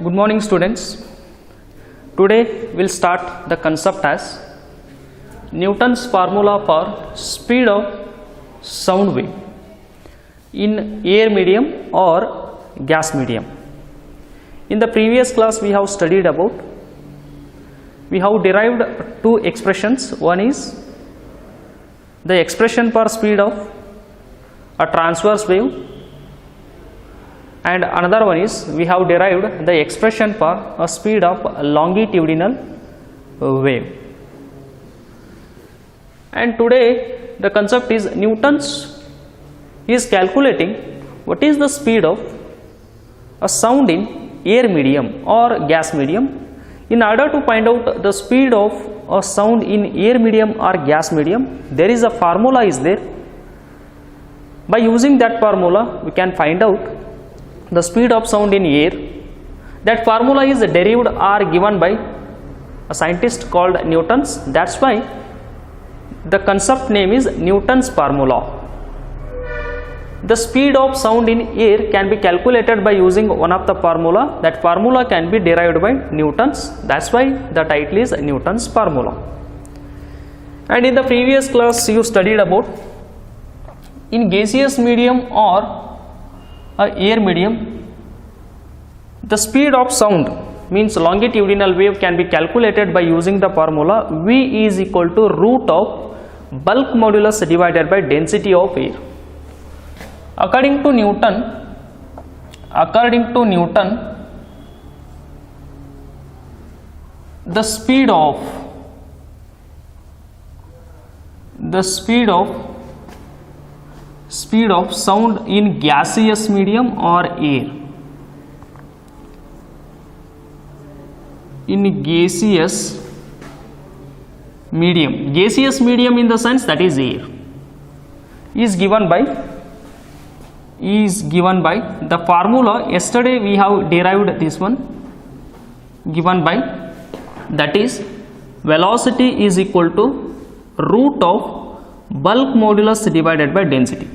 Good morning students. Today we'll start the concept as Newton's formula for speed of sound wave in air medium or gas medium. In the previous class we have studied about, we have derived two expressions. One is the expression for speed of a transverse wave, and another one is we have derived the expression for a speed of a longitudinal wave. And today the concept is Newton's is calculating what is the speed of a sound in air medium or gas medium. In order to find out the speed of a sound in air medium or gas medium, there is a formula is there. By using that formula we can find out the speed of sound in air. That formula is derived or given by a scientist called Newton's. That's why the concept name is Newton's formula. The speed of sound in air can be calculated by using one of the formula. That formula can be derived by Newton's. That's why the title is Newton's formula. And in the previous class you studied about in gaseous medium or air medium, the speed of sound means longitudinal wave can be calculated by using the formula V is equal to root of bulk modulus divided by density of air. According to Newton, the speed of sound in gaseous medium or air, in gaseous medium in the sense that is air, is given by the formula. Yesterday we have derived this one, given by, that is velocity is equal to root of bulk modulus divided by density.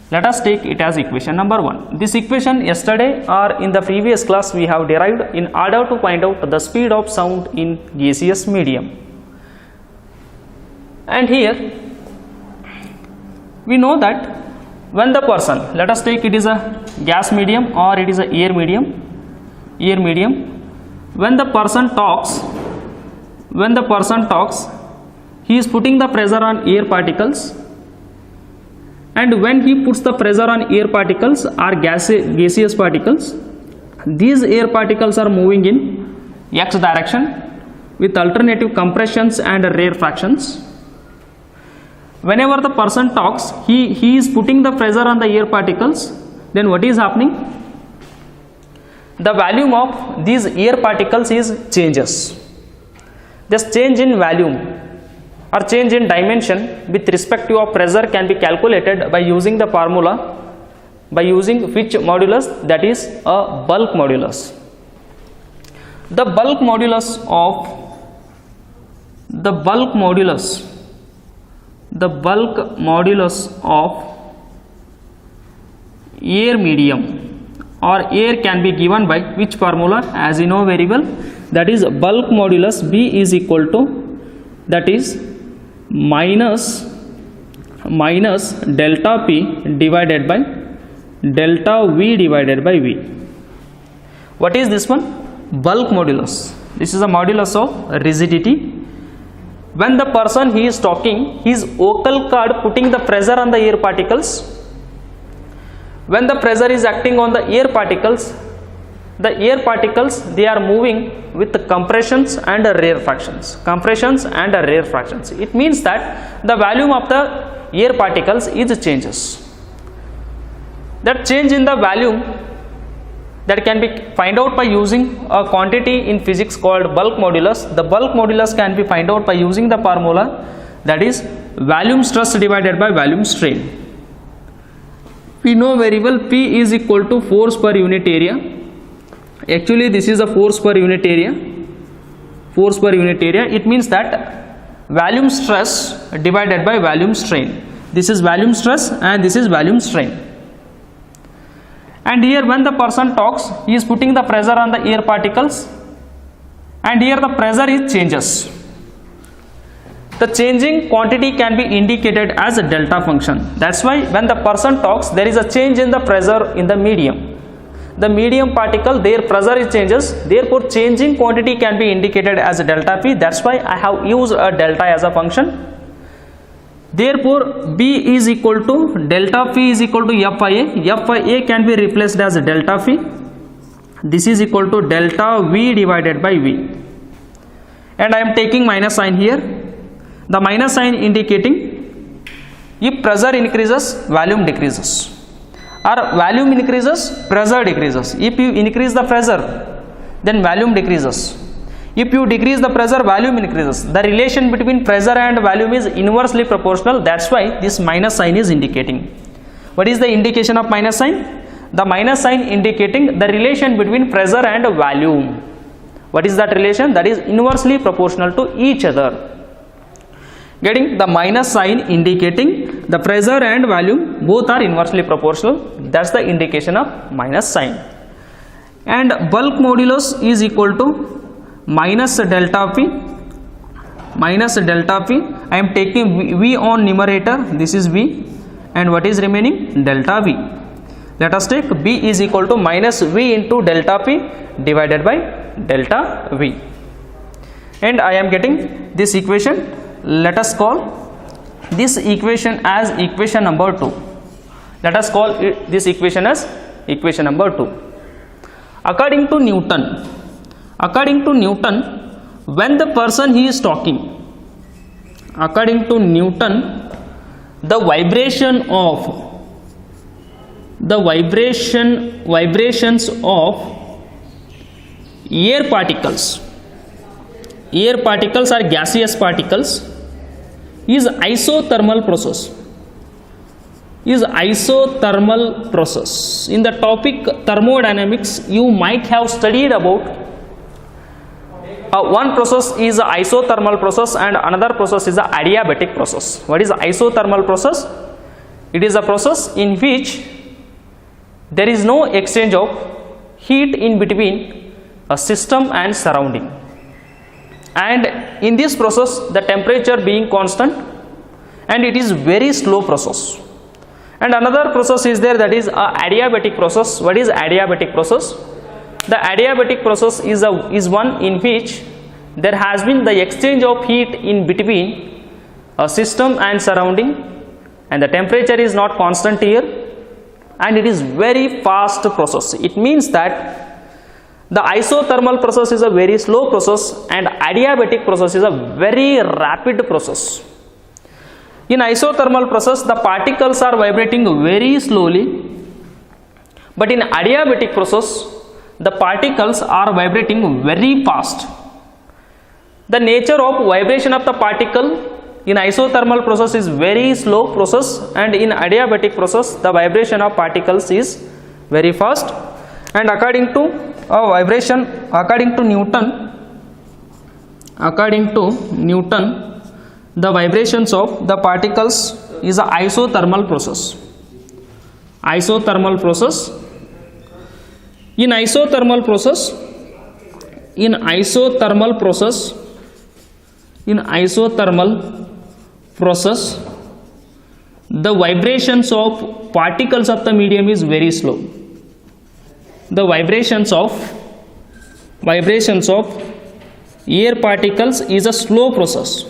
Let us take it as equation number 1. This equation yesterday or in the previous class we have derived in order to find out the speed of sound in gaseous medium. And here we know that when the person, let us take it is a gas medium or it is a air medium, when the person talks, he is putting the pressure on air particles, and when he puts the pressure on air particles or gaseous particles, these air particles are moving in x direction with alternative compressions and rarefactions. Whenever the person talks, he is putting the pressure on the air particles, then what is happening? The volume of these air particles is changes. This change in volume or change in dimension with respect to pressure can be calculated by using the formula, by using which modulus, that is a bulk modulus. The bulk modulus of air medium or air can be given by which formula? As you know very well, that is bulk modulus B is equal to, that is minus delta P divided by delta V divided by V. What is this one? Bulk modulus. This is a modulus of rigidity. When the person he is talking, his vocal cord putting the pressure on the air particles. When the pressure is acting on the air particles, they are moving with the compressions and rarefactions. It means that the volume of the air particles is changes. That change in the volume that can be find out by using a quantity in physics called bulk modulus. The bulk modulus can be find out by using the formula, that is volume stress divided by volume strain. We know very well P is equal to force per unit area. Actually this is a force per unit area. It means that volume stress divided by volume strain. This is volume stress and this is volume strain. and here when the person talks he is putting the pressure on the air particles, and here the pressure is changes. The changing quantity can be indicated as a delta function. That's why when the person talks there is a change in the pressure in the medium. The medium particle, their pressure is changes, therefore changing quantity can be indicated as a delta P. That's why I have used a delta as a function. Therefore B is equal to delta P is equal to FIA. FIA can be replaced as delta P. This is equal to delta V divided by V, and I am taking minus sign here. The minus sign indicating if pressure increases volume decreases, or volume increases pressure decreases. If you increase the pressure then volume decreases. If you decrease the pressure, volume increases. The relation between pressure and volume is inversely proportional. That's why this minus sign is indicating. What is the indication of minus sign? The minus sign indicating the relation between pressure and volume. What is that relation? That is inversely proportional to each other. Getting the minus sign indicating the pressure and volume both are inversely proportional. That's the indication of minus sign. And bulk modulus is equal to minus delta P, minus delta P. I am taking V on numerator, this is V, and what is remaining? Delta V. Let us take B is equal to minus V into delta P divided by delta V, and I am getting this equation. Let us call this equation as equation number 2. Let us call this equation as equation number 2. According to Newton, when the person he is talking, according to Newton, the vibrations of air particles are gaseous particles is isothermal process. In the topic thermodynamics, you might have studied about one process is a isothermal process and another process is a adiabatic process. What is isothermal process? It is a process in which there is no exchange of heat in between a system and surrounding, and in this process the temperature being constant, and it is very slow process. And another process is there, that is a adiabatic process. What is adiabatic process? The adiabatic process is one in which there has been the exchange of heat in between a system and surrounding, and the temperature is not constant here, and it is very fast process. It means that the isothermal process is a very slow process and adiabatic process is a very rapid process. In isothermal process the particles are vibrating very slowly, but in adiabatic process the particles are vibrating very fast. The nature of vibration of the particle in isothermal process is very slow process, and in adiabatic process the vibration of particles is very fast. And according to Newton, the vibrations of the particles is a isothermal process. In isothermal process, the vibrations of particles of the medium is very slow. The vibrations of air particles is a slow process.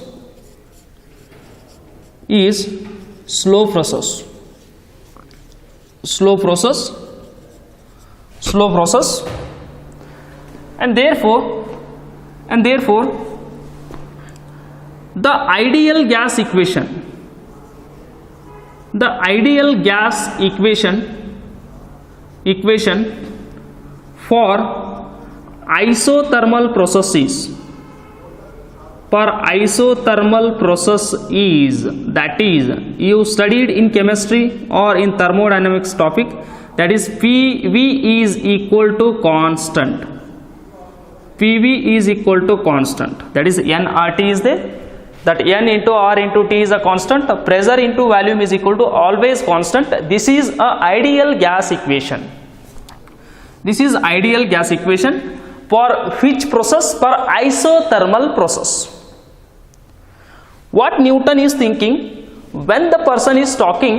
And therefore the ideal gas equation for isothermal process is that is you studied in chemistry or in thermodynamics topic, that is PV is equal to constant. That is nRT is there, that N into R into T is a constant. Pressure into volume is equal to always constant. This is a ideal gas equation. This is ideal gas equation for which process? For isothermal process. What Newton is thinking, when the person is talking,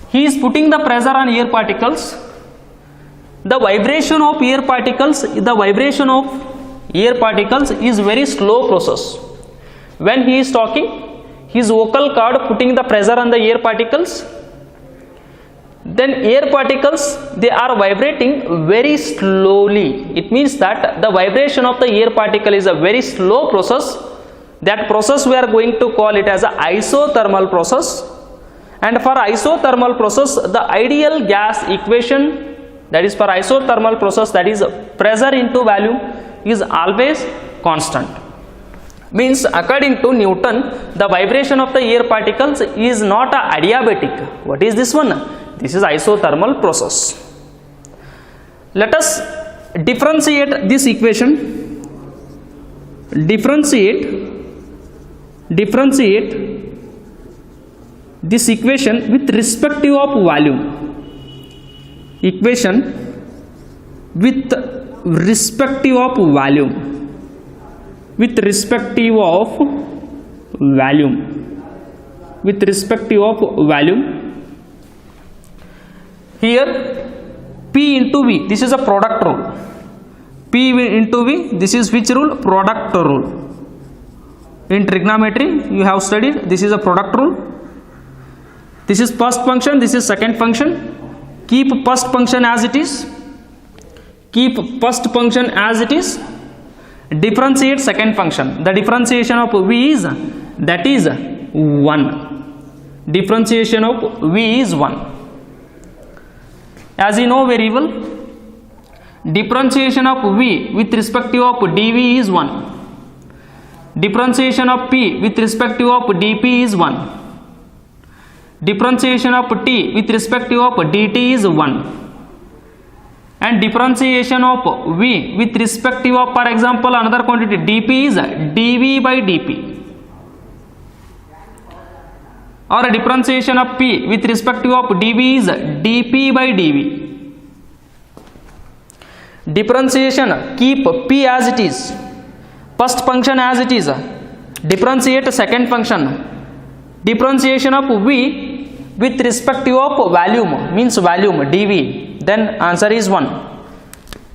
he is putting the pressure on air particles. The vibration of air particles is very slow process. When he is talking, his vocal cord putting the pressure on the air particles, then air particles, they are vibrating very slowly. It means that the vibration of the air particle is a very slow process. That process we are going to call it as a isothermal process. And for isothermal process, the ideal gas equation, that is for isothermal process, that is pressure into volume, is always constant. Means according to Newton, the vibration of the air particles is not a adiabatic. What is this one? This is isothermal process. Let us differentiate this equation. Differentiate this equation with respective of volume. Equation with respective of volume. With respective of volume. With respective of volume. Here P into V, this is a product rule. P into V, this is which rule? Product rule. In trigonometry you have studied, this is a product rule. This is first function, this is second function. Keep first function as it is. Keep first function as it is. Differentiate second function. The differentiation of V is, that is 1. Differentiation of V is 1. As you know very well, differentiation of V with respective of dV is 1. Differentiation of P with respective of dP is 1. Differentiation of T with respective of dt is 1. And differentiation of V with respective of, for example, another quantity dP is dV by dP. Or a differentiation of P with respective of dV is dP by dV. Differentiation, keep P as it is, first function as it is, differentiate second function. Differentiation of V with respective of volume, means volume dV, then answer is 1.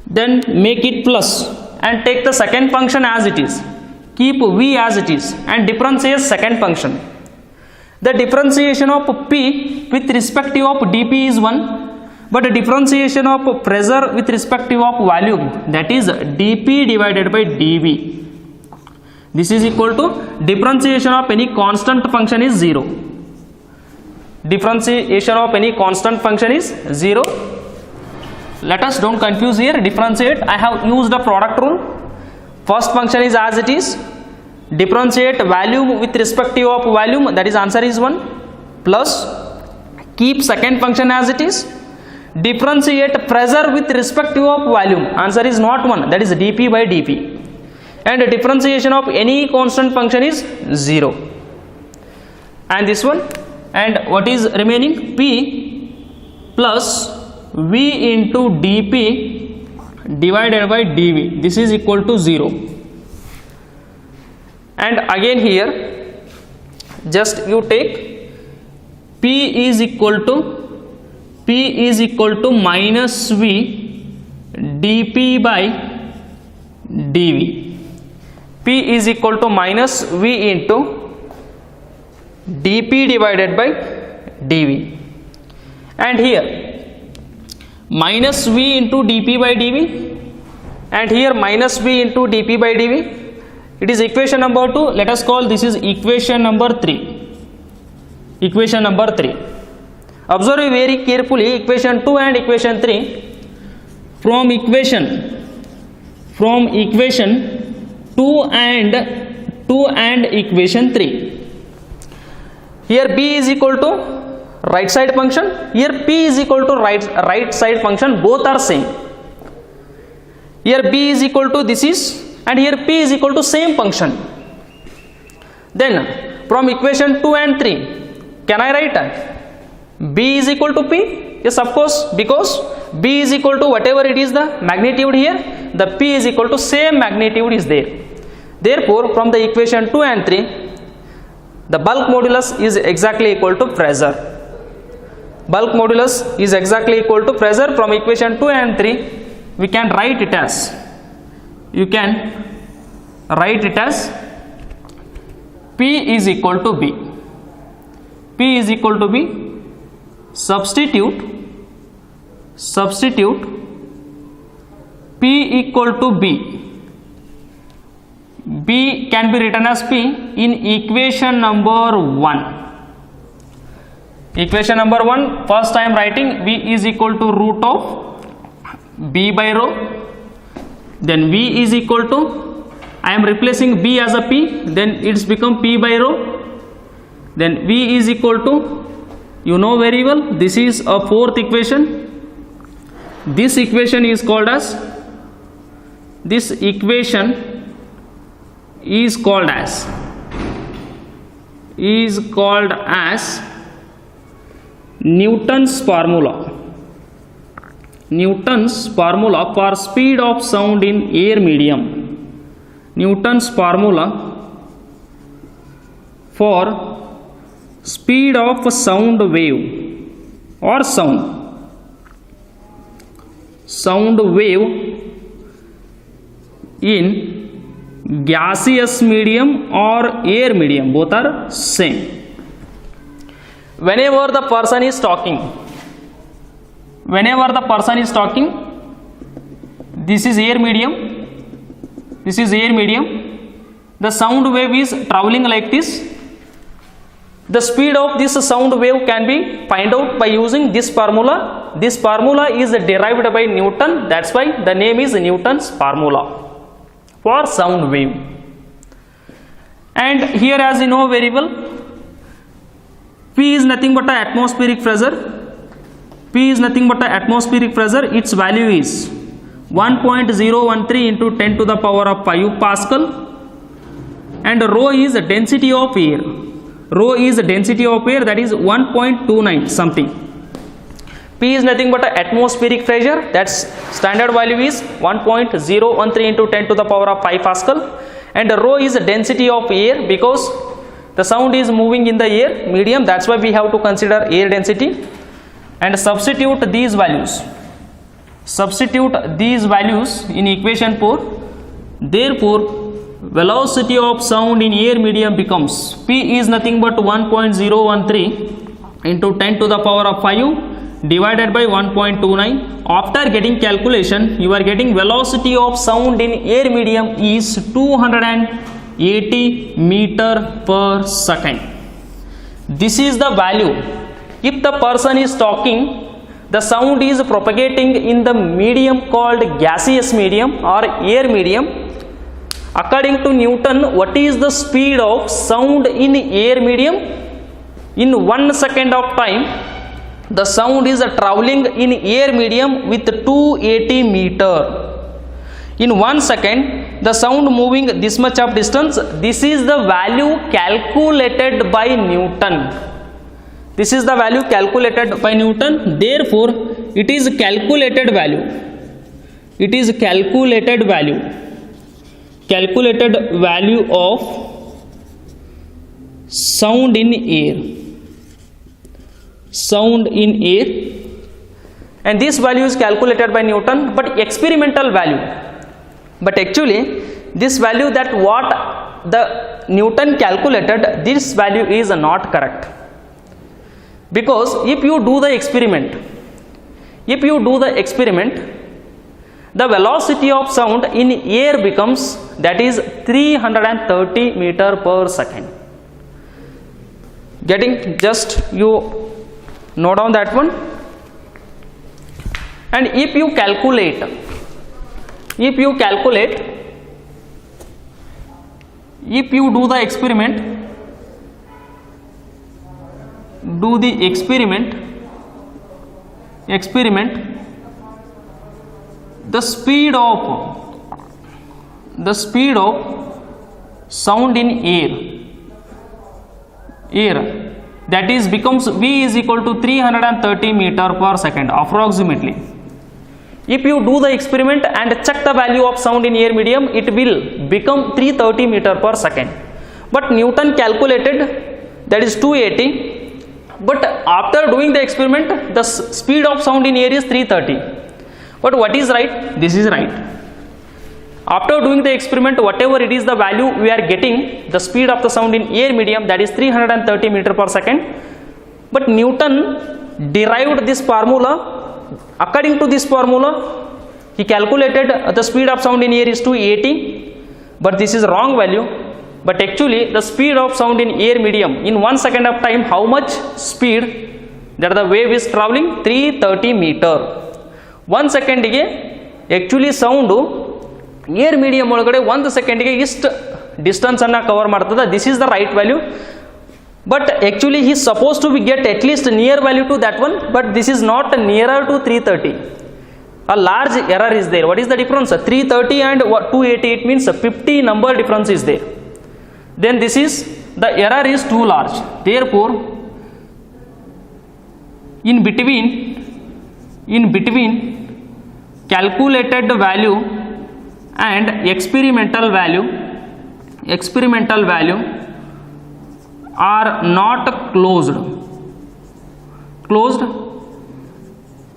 Then make it plus and take the second function as it is. Keep V as it is and differentiate second function. The differentiation of P with respective of dP is 1, but the differentiation of pressure with respective of volume, that is dP divided by dV. This is equal to differentiation of any constant function is 0. Differentiation of any constant function is 0. Let us don't confuse here. Differentiate, I have used the product rule. First function is as it is. Differentiate volume with respective of volume, that is answer is 1, plus keep second function as it is. Differentiate pressure with respective of volume, answer is not 1, that is dP by dP. And the differentiation of any constant function is 0. And this one, and what is remaining? P plus V into dP divided by dV, this is equal to 0. And again here just you take P is equal to minus V dP by dV. P is equal to minus V into dP divided by dV. And here minus V into dP by dV, and here minus V into dP by dV. It is equation number 2. Let us call this is equation number 3. Equation number 3. Observe very carefully equation 2 and equation 3. From equation 2 and equation 3. Here B is equal to right side function. Here P is equal to right side function. Both are same. Here B is equal to this is, and here P is equal to same function. Then from equation 2 and 3, can I write B is equal to P? Yes, of course, because B is equal to whatever it is the magnitude here, the P is equal to same magnitude is there. Therefore, from the equation 2 and 3, the bulk modulus is exactly equal to pressure. Bulk modulus is exactly equal to pressure. From equation 2 and 3, we can write it as, you can write it as P is equal to B. P is equal to B. Substitute P equal to B. B can be written as P in equation number 1. Equation number 1, first I am writing B is equal to root of B by rho. Then V is equal to, I am replacing B as a P, then it's become P by rho. Then V is equal to, you know very well, this is a fourth equation. This equation is called as, Newton's formula. Newton's formula for speed of sound in air medium. Newton's formula for speed of sound wave or sound wave in gaseous medium or air medium, both are same. Whenever the person is talking, this is air medium, the sound wave is traveling like this. The speed of this sound wave can be find out by using this formula. This formula is derived by Newton, that's why the name is Newton's formula for sound wave. And here, as you know very well, P is nothing but an atmospheric pressure. Its value is 1.013 into 10 to the power of 5 Pascal. And rho is the density of air. That is 1.29 something. P is nothing but an atmospheric pressure, that's standard value is 1.013 into 10 to the power of 5 Pascal. And rho is the density of air, because the sound is moving in the air medium, that's why we have to consider air density. And substitute these values in equation 4. Therefore, velocity of sound in air medium becomes, P is nothing but 1.013 into 10 to the power of 5 divided by 1.29. After getting calculation, you are getting velocity of sound in air medium is 280 meter per second. This is the value. If the person is talking, the sound is propagating in the medium called gaseous medium or air medium. According to Newton, what is the speed of sound in air medium? In 1 second of time, the sound is traveling in air medium with 280 meter. In 1 second, the sound moving this much of distance. This is the value calculated by Newton. Therefore, it is calculated value of sound in air, and this value is calculated by Newton, but experimental value. But actually, this value that what the Newton calculated, this value is not correct. Because if you do the experiment, the velocity of sound in air becomes, that is 330 meter per second. Getting, just you note down that one. And if you calculate, if you do the experiment, the speed of sound in air, that is becomes V is equal to 330 meter per second approximately. If you do the experiment and check the value of sound in air medium, it will become 330 meter per second. But Newton calculated that is 280. But after doing the experiment, the speed of sound in air is 330. But what is right? This is right. After doing the experiment, whatever it is the value we are getting, the speed of the sound in air medium, that is 330 meter per second. But Newton derived this formula. According to this formula, he calculated the speed of sound in air is 280, but this is wrong value. But actually the speed of sound in air medium in 1 second of time, how much speed that the wave is traveling? 330 meter. 1 second ಗೆ actually sound air medium ಒಳಗಡೆ 1 second ಗೆ ಇಷ್ಟು distance ಅನ್ನ cover ಮಾಡ್ತದೆ. This is the right value. But actually he is supposed to get at least near value to that one, but this is not nearer to 330. A large error is there. What is the difference? 330 and 280, it means 50 number difference is there. Then this is, the error is too large. Therefore in between calculated value and experimental value are not closed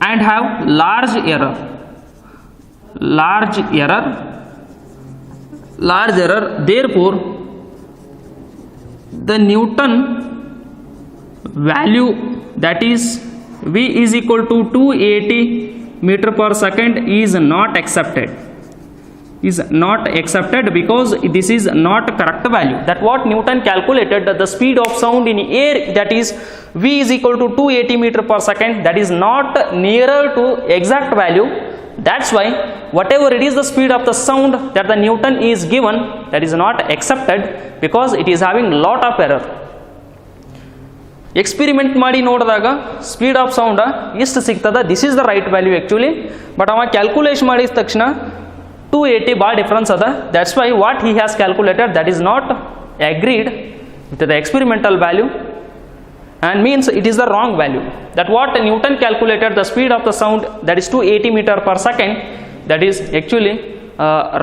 and have large error. Therefore the Newton value, that is V is equal to 280 meter per second, is not accepted. Because this is not correct value. That what Newton calculated, the speed of sound in air, that is V is equal to 280 meter per second, that is not nearer to exact value. That's why whatever it is the speed of the sound that the Newton is given, that is not accepted, because it is having lot of error. Experiment ಮಾಡಿ ನೋಡಿದಾಗ speed of sound ಎಷ್ಟು ಸಿಗ್ತದ, this is the right value actually. But ಅವ calculation ಮಾಡಿದ ತಕ್ಷಣ 280 ಭಾಳ difference ಅದ. That's why what he has calculated, that is not agreed with the experimental value and means it is the wrong value. That what Newton calculated the speed of the sound, that is 280 meter per second, that is actually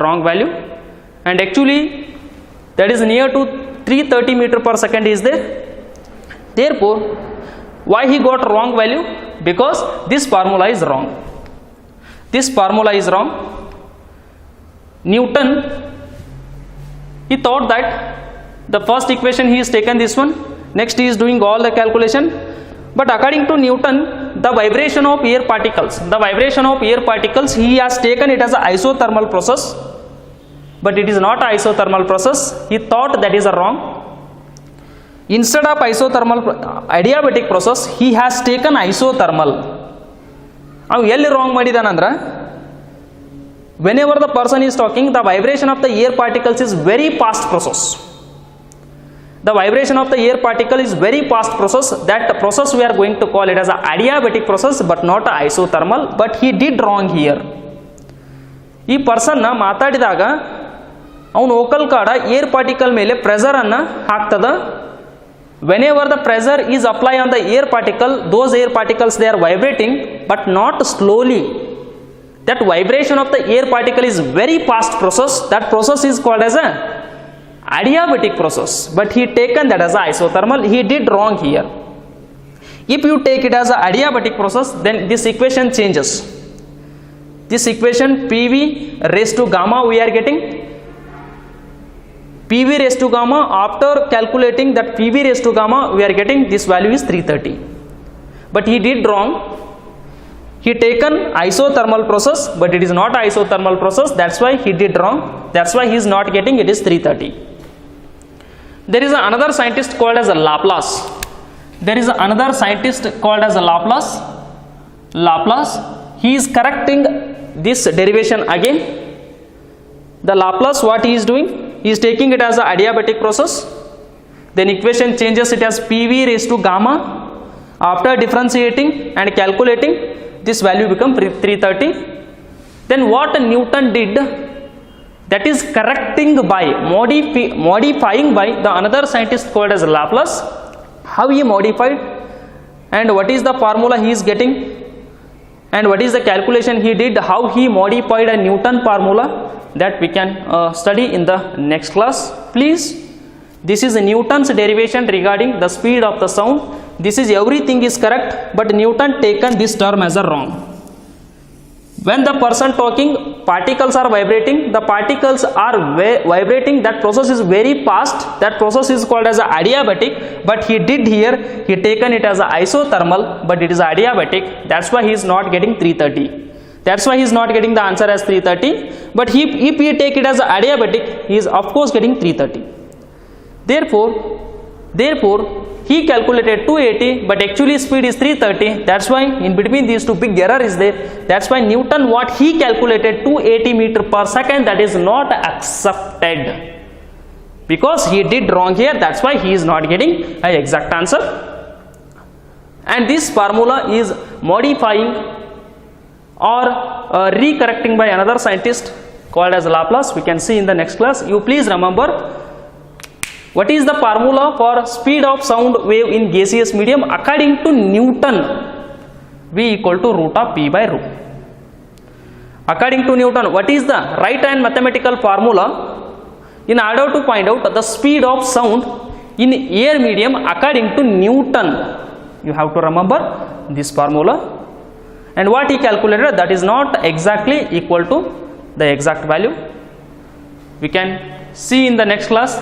wrong value, and actually that is near to 330 meter per second is there. Therefore why he got wrong value? Because this formula is wrong. Newton, he thought that the first equation he has taken this one, next he is doing all the calculation, but according to Newton, the vibration of air particles he has taken it as an isothermal process, but it is not an isothermal process. He thought that is a wrong. Instead of isothermal adiabatic process, he has taken isothermal. Now ಎಲ್ಲಿ wrong ಮಾಡಿದಾನಂದ್ರ, whenever the person is talking, the vibration of the air particles is very fast process. The vibration of the air particle is very fast process. That process we are going to call it as a adiabatic process, but not a isothermal. But he did wrong here. ಈ person ಮಾತಾಡಿದಾಗ ಅವನು vocal card air particle ಮೇಲೆ pressure ಅನ್ನ ಹಾಕ್ತದ. whenever the pressure is applied on the air particle, those air particles they are vibrating, but not slowly. That vibration of the air particle is very fast process. That process is called as a adiabatic process, but he taken that as a isothermal. He did wrong here. If you take it as a adiabatic process, then this equation changes. This equation PV raised to gamma we are getting. PV raised to gamma, after calculating that PV raised to gamma, we are getting this value is 330. But he did wrong. He taken isothermal process, but it is not isothermal process. That's why he did wrong. That's why he is not getting it is 330. There is another scientist called as a Laplace. Laplace, he is correcting this derivation again. The Laplace, what he is doing? He is taking it as a adiabatic process. Then equation changes it as PV raised to gamma. After differentiating and calculating, this value become 330. Then what Newton did? That is correcting by modifying by the another scientist called as Laplace. How he modified and what is the formula he is getting, and what is the calculation he did, how he modified a Newton formula, that we can study in the next class. Please, this is Newton's derivation regarding the speed of the sound. This is everything is correct, but Newton taken this term as a wrong. When the person talking, particles are vibrating, the particles are vibrating, that process is very fast, that process is called as a adiabatic, but he did here, he taken it as a isothermal, but it is adiabatic, that's why he is not getting 330. That's why he is not getting the answer as 330, but if he take it as a adiabatic, he is of course getting 330. Therefore, he calculated 280, but actually speed is 330. That's why in between these two big error is there. That's why Newton what he calculated 280 meter per second, that is not accepted, because he did wrong here. That's why he is not getting an exact answer. And this formula is modifying or recorrecting by another scientist called as Laplace. We can see in the next class. You please remember, what is the formula for speed of sound wave in gaseous medium according to Newton? V equal to root of P by rho. According to Newton, what is the right hand mathematical formula in order to find out the speed of sound in air medium according to Newton? You have to remember this formula. And what he calculated, that is not exactly equal to the exact value. We can see in the next class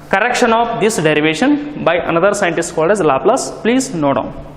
correction of this derivation by another scientist called as Laplace. Please note down.